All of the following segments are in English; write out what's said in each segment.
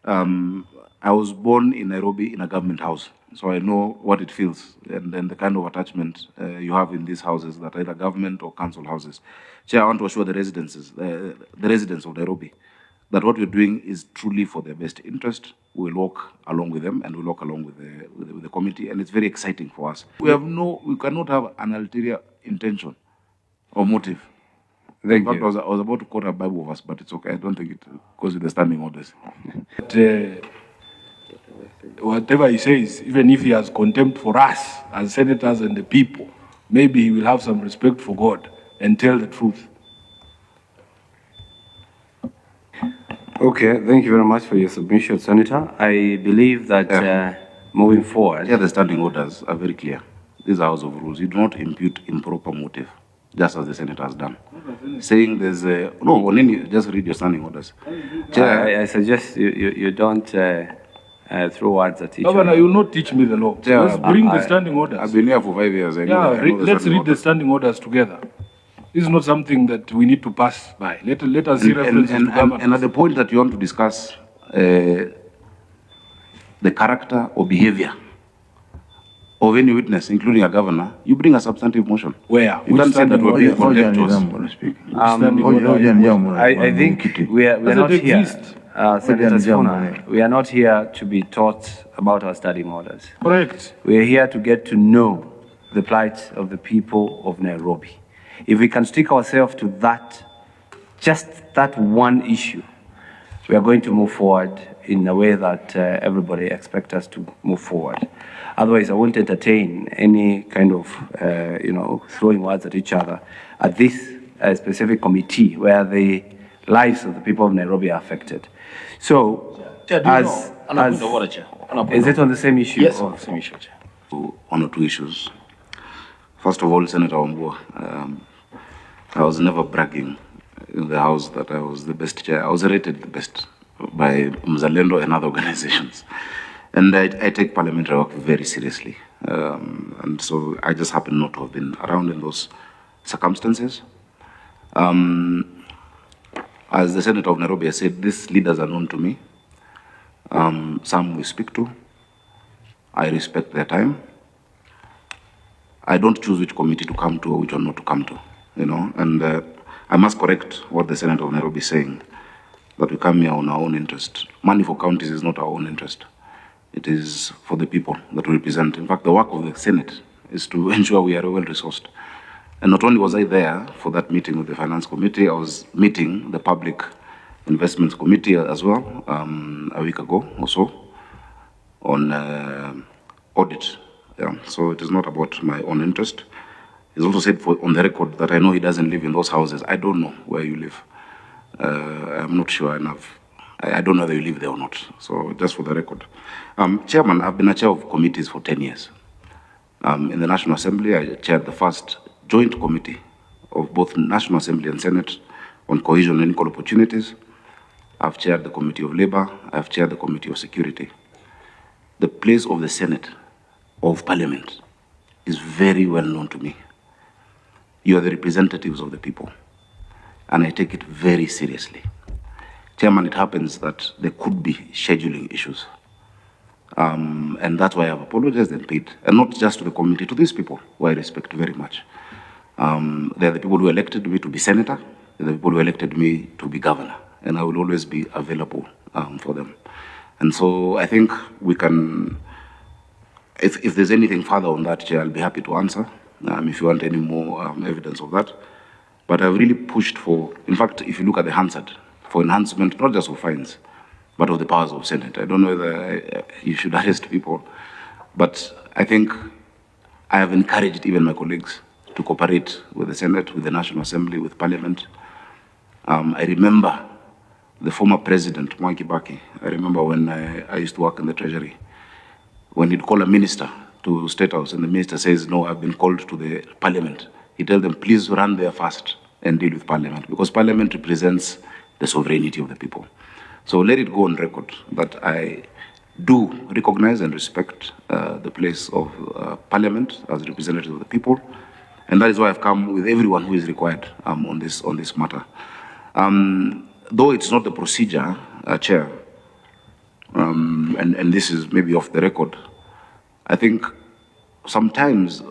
I was born in Nairobi in a government house, so I know what it feels and the kind of attachment you have in these houses that are either government or council houses. Chair, I want to assure the residents of Nairobi, that what we're doing is truly for their best interest. We'll walk along with them and we'll walk along with the committee, and it's very exciting for us. We cannot have an ulterior intention or motive. Thank you. In fact, I was about to quote a Bible verse, but it's okay. I don't think it goes with the standing orders. But, whatever he says, even if he has contempt for us as senators and the people, maybe he will have some respect for God and tell the truth. Okay, thank you very much for your submission, Senator. I believe that moving forward... Yeah, the standing orders are very clear. These are House of Rules. You do not impute improper motive, just as the Senator has done. Saying there's a... No, just read your standing orders. I suggest you don't throw words at each other. Governor, you will not teach me the law. Let's bring the standing orders. I've been here for 5 years. Let's read the standing orders together. This is not something that we need to pass by. Let us see references to government. And at the point that you want to discuss the character or behavior of any witness, including a governor, you bring a substantive motion. Where? You can't say that we're being contemptuous. I think we are not here, Senator Sifuna, we are not here to be taught about our standing orders. Correct. We are here to get to know the plight of the people of Nairobi. If we can stick ourselves to that, just that one issue, we are going to move forward in a way that everybody expects us to move forward. Otherwise, I won't entertain any kind of, throwing words at each other at this specific committee where the lives of the people of Nairobi are affected. So, is it on the same issue? Yes, on the same issue, Chair. One or two issues. First of all, Senator Wambua, I was never bragging in the House that I was the best chair. I was rated the best by Mzalendo and other organizations. And I take parliamentary work very seriously. And so I just happen not to have been around in those circumstances. As the Senator of Nairobi has said, these leaders are known to me. Some we speak to. I respect their time. I don't choose which committee to come to or which one not to come to, and I must correct what the Senator of Nairobi is saying, that we come here on our own interest. Money for counties is not our own interest. It is for the people that we represent. In fact, the work of the Senate is to ensure we are well-resourced. And not only was I there for that meeting with the Finance Committee, I was meeting the Public Investments Committee as well a week ago or so on audit. Yeah, so it is not about my own interest. He's also said on the record that I know he doesn't live in those houses. I don't know where you live. I'm not sure enough. I don't know whether you live there or not. So just for the record. Chairman, I've been a chair of committees for 10 years. In the National Assembly, I chaired the first joint committee of both National Assembly and Senate on cohesion and equal opportunities. I've chaired the Committee of Labor. I've chaired the Committee of Security. The place of the Senate of Parliament is very well known to me. You are the representatives of the people, and I take it very seriously. Chairman, it happens that there could be scheduling issues, and that's why I've apologized and paid, and not just to the committee, to these people, who I respect very much. They're the people who elected me to be senator, they're the people who elected me to be governor, and I will always be available for them. And so I think we can... If there's anything further on that, Chair, I'll be happy to answer, if you want any more evidence of that. But I've really pushed for, in fact, if you look at the Hansard, for enhancement, not just of fines, but of the powers of Senate. I don't know whether you should arrest people, but I think I have encouraged even my colleagues to cooperate with the Senate, with the National Assembly, with Parliament. I remember the former president, Mwai Kibaki. I remember when I used to work in the Treasury, when he'd call a minister to State House and the minister says, no, I've been called to the Parliament, he tells them, please run there first and deal with Parliament, because Parliament represents the sovereignty of the people. So let it go on record that I do recognize and respect the place of Parliament as representative of the people, and that is why I've come with everyone who is required on this matter. Though it's not the procedure, Chair, and this is maybe off the record, I think sometimes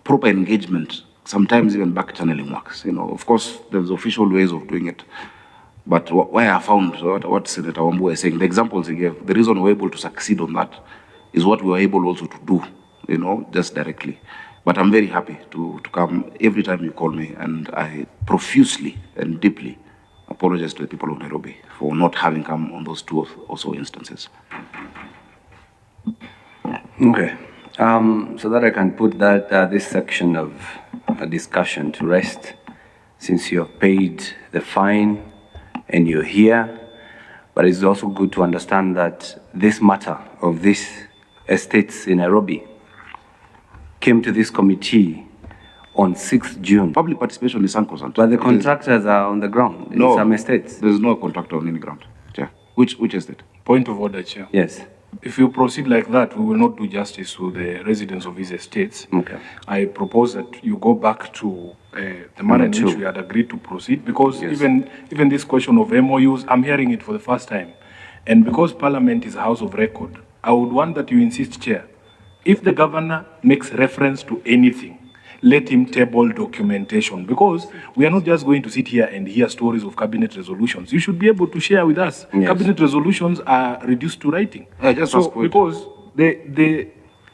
proper engagement, sometimes even back channeling works. Of course, there's official ways of doing it. But where I found what Senator Wambua is saying, the examples he gave, the reason we're able to succeed on that is what we were able also to do, just directly. But I'm very happy to come every time you call me, and I profusely and deeply apologize to the people of Nairobi for not having come on those two or so instances. Okay. So that I can put that this section of discussion to rest, since you have paid the fine and you're here, but it's also good to understand that this matter of these estates in Nairobi came to this committee on 6th June. Public participation is sacrosanct. But the contractors are on the ground in some estates. There's no contractor on any ground, Chair. Which estate? Point of order, Chair. Yes. If you proceed like that, we will not do justice to the residents of these estates. Okay. I propose that you go back to the manner in which we had agreed to proceed, because Yes. even this question of MOUs, I'm hearing it for the first time. And because Parliament is a house of record, I would want that you insist, Chair, if the governor makes reference to anything, let him table documentation, because we are not just going to sit here and hear stories of cabinet resolutions. You should be able to share with us. Yes. Cabinet resolutions are reduced to writing. Because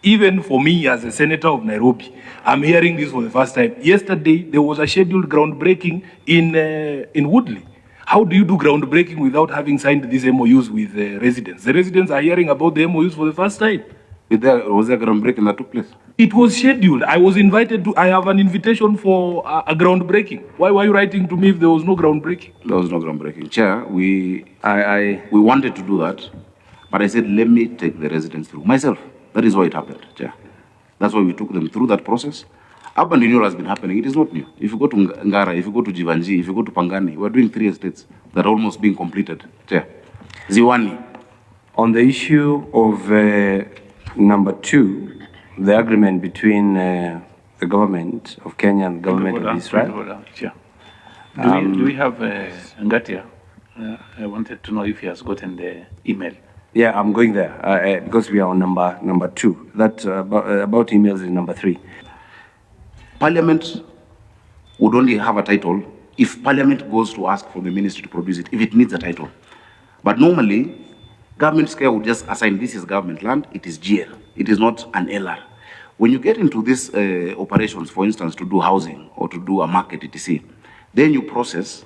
even for me as a senator of Nairobi, I'm hearing this for the first time. Yesterday, there was a scheduled groundbreaking in Woodley. How do you do groundbreaking without having signed these MOUs with residents? The residents are hearing about the MOUs for the first time. Was there groundbreaking that took place? It was scheduled. I was invited to, I have an invitation for a groundbreaking. Why were you writing to me if there was no groundbreaking? There was no groundbreaking. Chair, we wanted to do that, but I said, let me take the residents through myself. That is why it happened, Chair. That's why we took them through that process. Urban renewal has been happening. It is not new. If you go to Ngara, if you go to Jivanji, if you go to Pangani, we're doing 3 estates that are almost being completed, Chair. Ziwani. On the issue of number 2, the agreement between the government of Kenya and the government of Israel. Sure. Do we have Ngatia? I wanted to know if he has gotten the email. Yeah, I'm going there because we are on number 2. That about emails is number 3. Parliament would only have a title if Parliament goes to ask for the ministry to produce it, if it needs a title. But normally, government scale would just assign this is government land, it is GL. It is not an LR. When you get into these operations, for instance, to do housing or to do a market, etc., then you process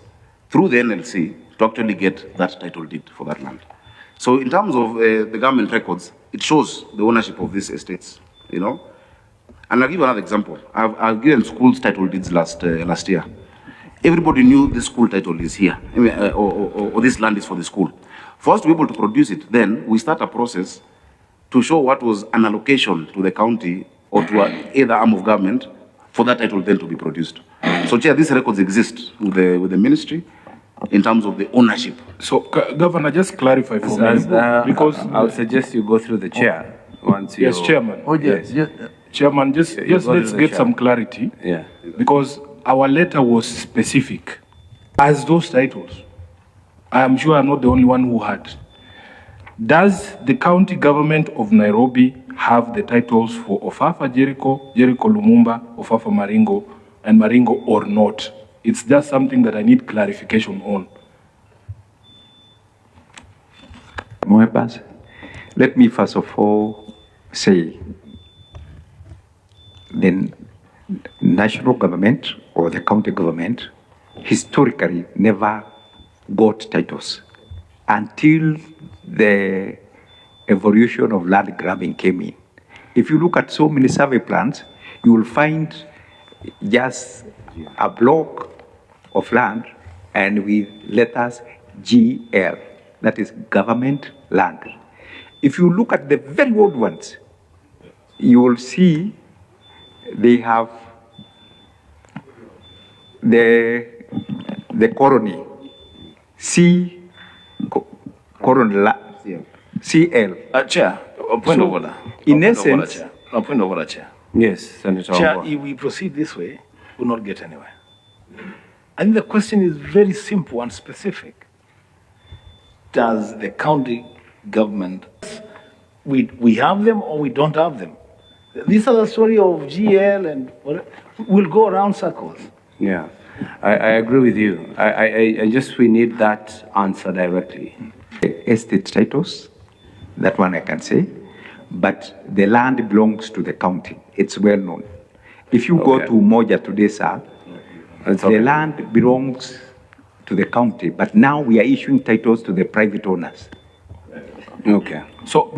through the NLC to actually get that title deed for that land. So in terms of the government records, it shows the ownership of these estates, And I'll give you another example. I've given schools title deeds last year. Everybody knew this school title is here, or this land is for the school. For us to be able to produce it, then we start a process to show what was an allocation to the county or to either arm of government for that title then to be produced. So, Chair, these records exist with the ministry in terms of the ownership. So, Governor, just clarify for me, because I would suggest you go through the chair once you. Yes, Chairman. Oh, yes. Chairman, just let's get some clarity. Yeah. Because our letter was specific. As those titles, I am sure I'm not the only one who had. Does the county government of Nairobi have the titles for Ofafa Jericho, Jericho Lumumba, Ofafa Maringo, and Maringo or not? It's just something that I need clarification on. Moebas, let me first of all say the national government or the county government historically never got titles until the evolution of land grabbing came in. If you look at so many survey plans, you will find just a block of land and with letters GL, that is government land. If you look at the very old ones, you will see they have the colony, CL. Chair, a point of order. In essence, a point of order, Chair. Yes, Senator. Chair, Wambua. if we proceed this way, we'll not get anywhere. I think the question is very simple and specific. Does the county government. We have them or we don't have them. These are the story of GL and we'll go around circles. Yeah, I agree with you. I just, we need that answer directly. Estate titles, that one I can say, but the land belongs to the county. It's well known. If you go to Moja today, sir, the land belongs to the county, but now we are issuing titles to the private owners. Okay. So,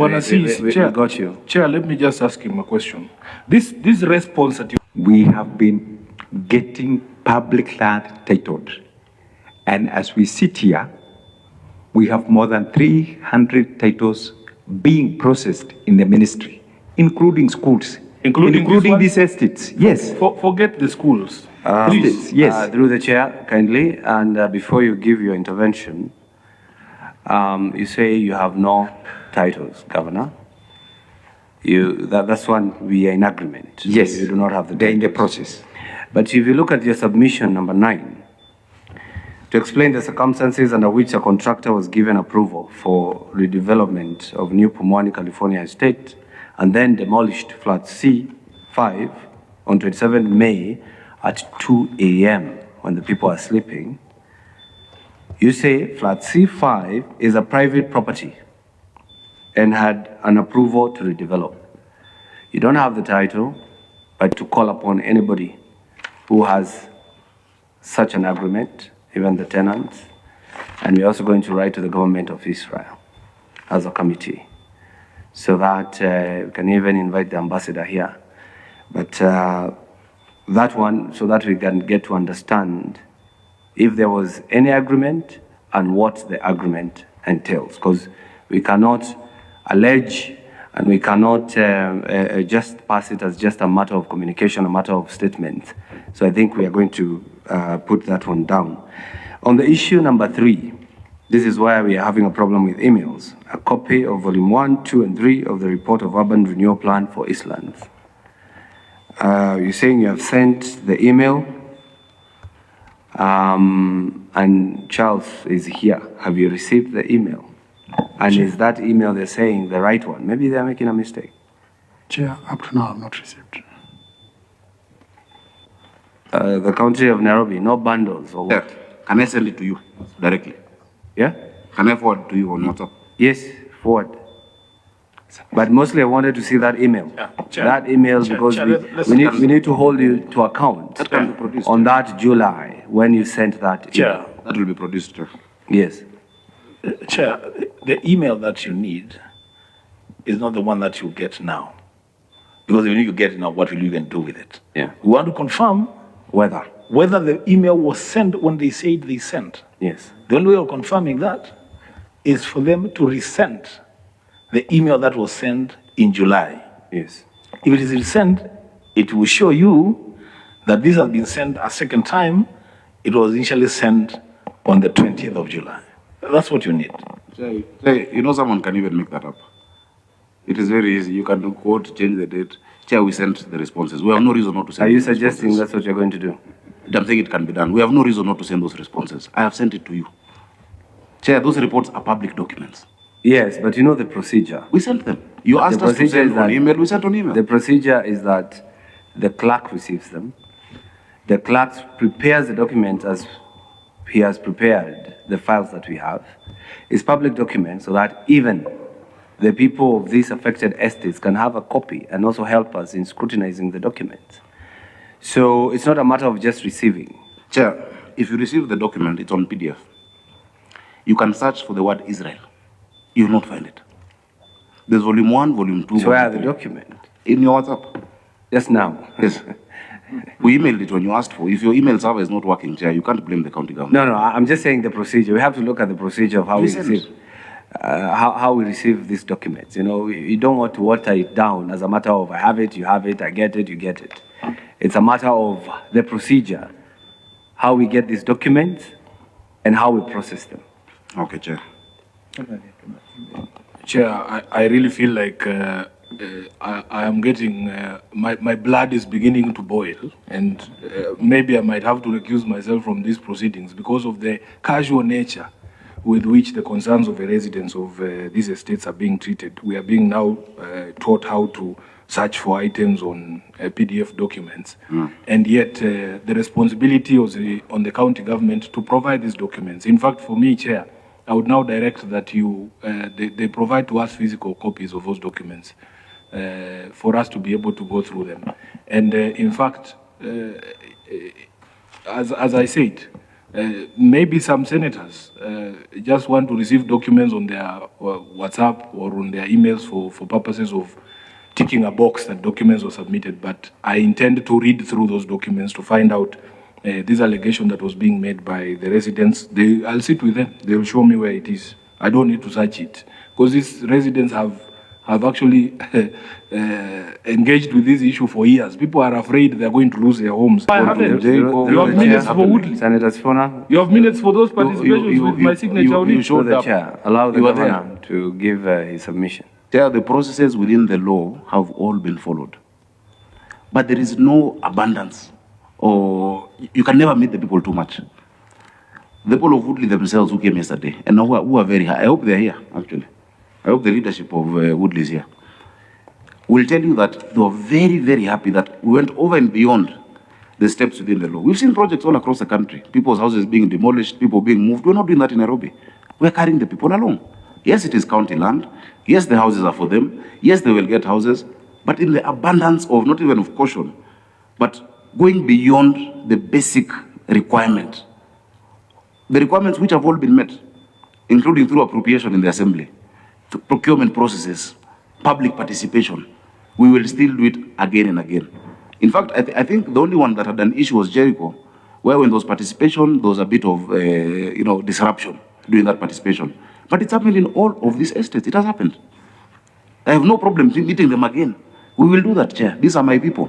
Chair, got you. Chair, let me just ask him a question. This response that you... We have been getting public land titled, and as we sit here, we have more than 300 titles being processed in the ministry, including schools, including these estates. Yes. Forget the schools. Please. Yes. Through the chair, kindly, and before you give your intervention, you say you have no titles, Governor. That's one we are in agreement. Yes. You do not have the They're in the titles. process. But if you look at your submission number 9, to explain the circumstances under which a contractor was given approval for redevelopment of New Pumwani, California estate, and then demolished flat C5 on 27 May at 2 a.m. when the people are sleeping, you say flat C5 is a private property and had an approval to redevelop. You don't have the title, but to call upon anybody who has such an agreement, even the tenants, and we're also going to write to the government of Israel as a committee, so that we can even invite the ambassador here. But that one, so that we can get to understand if there was any agreement and what the agreement entails, because we cannot allege and we cannot just pass it as just a matter of communication, a matter of statement. So I think we are going to put that one down. On the issue number 3, this is why we are having a problem with emails. A copy of volume 1, 2, and 3 of the report of urban renewal plan for Eastlands. You're saying you have sent the email, and Charles is here. Have you received the email? And is that email they're saying the right one? Maybe they're making a mistake. Chair, up to now, I've not received. The county of Nairobi, no bundles or what? Yeah. Can I send it to you directly? Yeah? Can I forward to you on WhatsApp? Yes, forward. But mostly I wanted to see that email. Yeah, Chair. That email, Chair, because Chair, we need to hold you to account That can be produced. on that July when you sent that email. Chair, That will be produced. Yes. Chair, the email that you need is not the one that you get now. Because when you get it now, what will you even do with it? Yeah. We want to confirm whether the email was sent when they said they sent. Yes. The only way of confirming that is for them to resend the email that was sent in July. Yes. If it is resent, it will show you that this has been sent a second time. It was initially sent on the 20th of July. That's what you need. You know, someone can even make that up. It is very easy. You can quote, change the date. Chair, we sent the responses. We have no reason not to send. Are you those suggesting responses. that's what you're going to do? I'm saying it can be done. We have no reason not to send those responses. I have sent it to you. Chair, those reports are public documents. Yes, but you know the procedure. We sent them. You asked us to send on email. We sent on email. The procedure is that the clerk receives them. The clerk prepares the document as he has prepared the files that we have. It's public document so that even the people of these affected estates can have a copy and also help us in scrutinizing the documents. So it's not a matter of just receiving. Chair, if you receive the document, it's on PDF. You can search for the word Israel. You will not find it. There's volume 1, volume 2. So where are the document? In your WhatsApp. Just now. Yes. We emailed it when you asked for. If your email server is not working, Chair, you can't blame the county government. No, I'm just saying the procedure. We have to look at the procedure of how we receive. How we receive these documents. You know, you don't want to water it down as a matter of I have it, you have it, I get it, you get it. It's a matter of the procedure, how we get these documents and how we process them. Okay, Chair. Chair, I really feel like I am getting, my blood is beginning to boil, and maybe I might have to recuse myself from these proceedings because of the casual nature with which the concerns of the residents of these estates are being treated. We are being now taught how to search for items on PDF documents, and yet the responsibility was on the county government to provide these documents. In fact, for me, Chair, I would now direct that they provide to us physical copies of those documents for us to be able to go through them. And in fact, as I said, maybe some senators just want to receive documents on their WhatsApp or on their emails for purposes of ticking a box that documents were submitted. But I intend to read through those documents to find out this allegation that was being made by the residents. I'll sit with them. They'll show me where it is. I don't need to search it, because these residents have actually engaged with this issue for years. People are afraid they're going to lose their homes. You have minutes for Woodley. Senator Sifuna. You have minutes for those participations with my signature on it. You showed the chair. Allow the governor to give his submission. Chair, the processes within the law have all been followed. But there is no abundance, or you can never meet the people too much. The people of Woodley themselves who came yesterday, and now who are very high, I hope they're here, actually. I hope the leadership of Woodley is here. Will tell you that they were very, very happy that we went over and beyond the steps within the law. We've seen projects all across the country, people's houses being demolished, people being moved. We're not doing that in Nairobi. We're carrying the people along. Yes, it is county land. Yes, the houses are for them. Yes, they will get houses. But in the abundance of, not even of caution, but going beyond the basic requirement. The requirements which have all been met, including through appropriation in the assembly, procurement processes, public participation, we will still do it again and again. In fact, I think the only one that had an issue was Jericho, where when there was participation, there was a bit of disruption during that participation. But it's happened in all of these estates. It has happened. I have no problem meeting them again. We will do that, Chair. These are my people.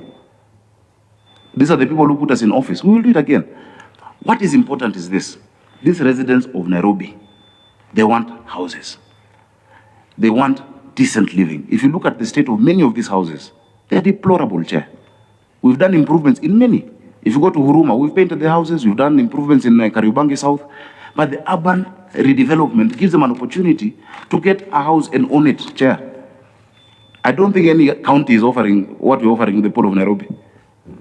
These are the people who put us in office. We will do it again. What is important is this. These residents of Nairobi, they want houses. They want decent living. If you look at the state of many of these houses, they are deplorable, Chair. We've done improvements in many. If you go to Huruma, we've painted the houses, we've done improvements in Kariobangi South, but the urban redevelopment gives them an opportunity to get a house and own it, Chair. I don't think any county is offering what we're offering the people of Nairobi.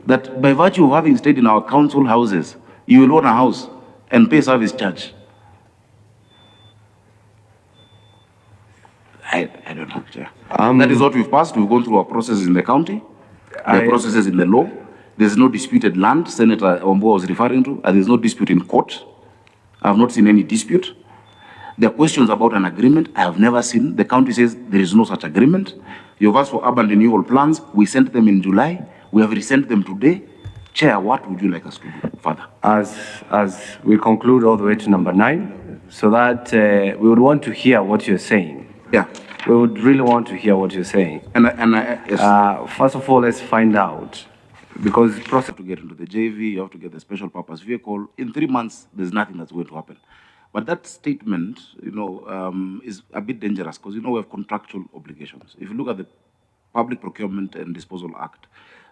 That by virtue of having stayed in our council houses, you will own a house and pay service charge. I don't know, Chair. That is what we've passed. We've gone through our processes in the county, the processes in the law. There's no disputed land Senator Ombo was referring to, and there's no dispute in court. I have not seen any dispute. There are questions about an agreement. I have never seen. The county says there is no such agreement. You've asked for urban renewal plans. We sent them in July. We have resent them today. Chair, what would you like us to do further? As we conclude all the way to number 9, so that we would want to hear what you're saying. Yeah. We would really want to hear what you're saying. Yes. First of all, let's find out, because process to get into the JV, you have to get the special purpose vehicle. In 3 months, there's nothing that's going to happen. But that statement, is a bit dangerous because, we have contractual obligations. If you look at the Public Procurement and Disposal Act,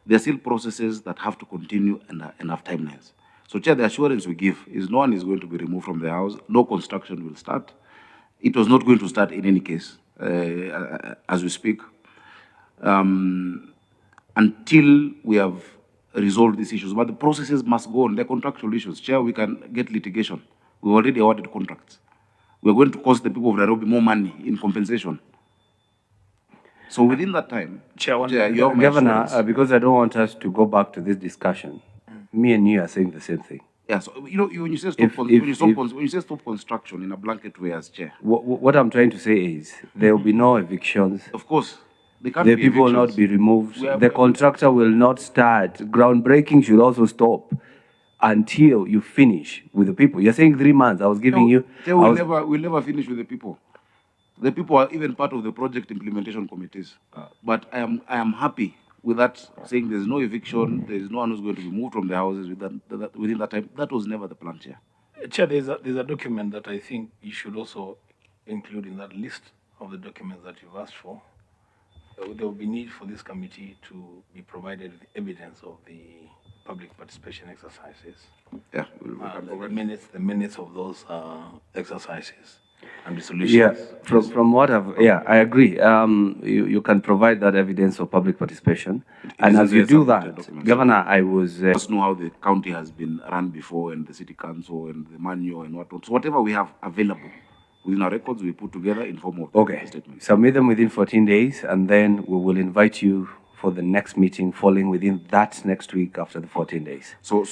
there are still processes that have to continue and have timelines. So, Chair, the assurance we give is no one is going to be removed from the house. No construction will start. It was not going to start in any case, as we speak, until we have resolved these issues. But the processes must go on. They're contractual issues. Chair, we can get litigation. We've already awarded contracts. We're going to cost the people of Nairobi more money in compensation. So within that time, Chair, you have Governor, because I don't want us to go back to this discussion, me and you are saying the same thing. Yeah, so when you say stop construction in a blanket way as Chair. What I'm trying to say is there will be no evictions. Of course. The people will not be removed. The contractor will not start. Groundbreaking should also stop until you finish with the people. You're saying 3 months. I was giving you. We'll never finish with the people. The people are even part of the project implementation committees. But I am happy with that, saying there's no eviction, there's no one who's going to be moved from the houses within that time. That was never the plan, Chair. Chair, there's a document that I think you should also include in that list of the documents that you've asked for. There will be need for this committee to be provided with evidence of the public participation exercises. Yeah, we can provide. The minutes of those exercises and resolutions. Yeah, from what I've, yeah, I agree. You can provide that evidence of public participation. And as you do that, Governor, I was... Just know how the county has been run before, and the city council, and the manual, and whatnot. So whatever we have available within our records, we put together in form of okay. statement. Submit them within 14 days, and then we will invite you for the next meeting falling within that next week after the 14 days. So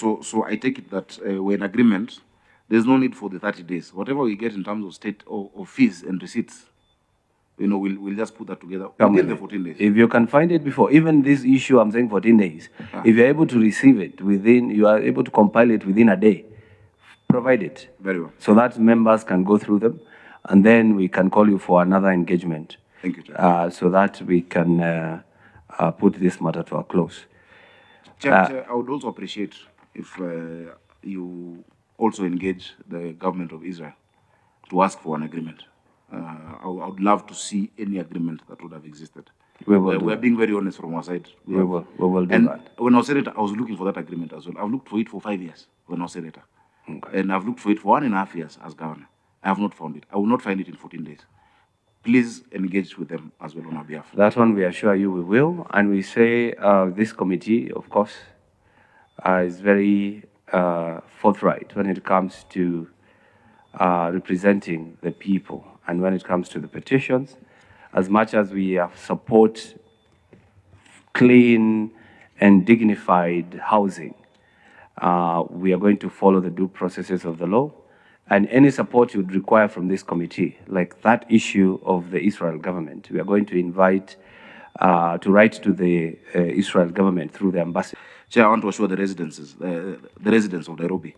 I take it that we're in agreement. There's no need for the 30 days. Whatever we get in terms of state or fees and receipts, you know, we'll just put that together within the 14 days. If you can find it before, even this issue, I'm saying 14 days. If you're able to receive it within, you are able to compile it within a day, provide it. Very well. So that members can go through them, and then we can call you for another engagement. Thank you, Chair. So that we can put this matter to a close. Chair, I would also appreciate if you also engage the government of Israel to ask for an agreement. I would love to see any agreement that would have existed. We're being very honest from our side. We will do that. When I was senator, I was looking for that agreement as well. I've looked for it for 5 years when I was senator. Okay. And I've looked for it for 1.5 years as governor. I have not found it. I will not find it in 14 days. Please engage with them as well on our behalf. That one we assure you we will. And we say this committee, of course, is very forthright when it comes to representing the people. And when it comes to the petitions, as much as we support clean and dignified housing, we are going to follow the due processes of the law. And any support you would require from this committee, like that issue of the Israel government, we are going to invite to write to the Israel government through the embassy. Chair, I want to assure the residents of Nairobi,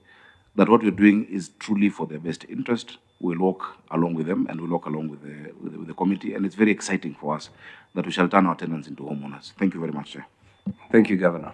that what we're doing is truly for their best interest. We'll walk along with them, and we'll walk along with the committee, and it's very exciting for us that we shall turn our tenants into homeowners. Thank you very much, Chair. Thank you, Governor.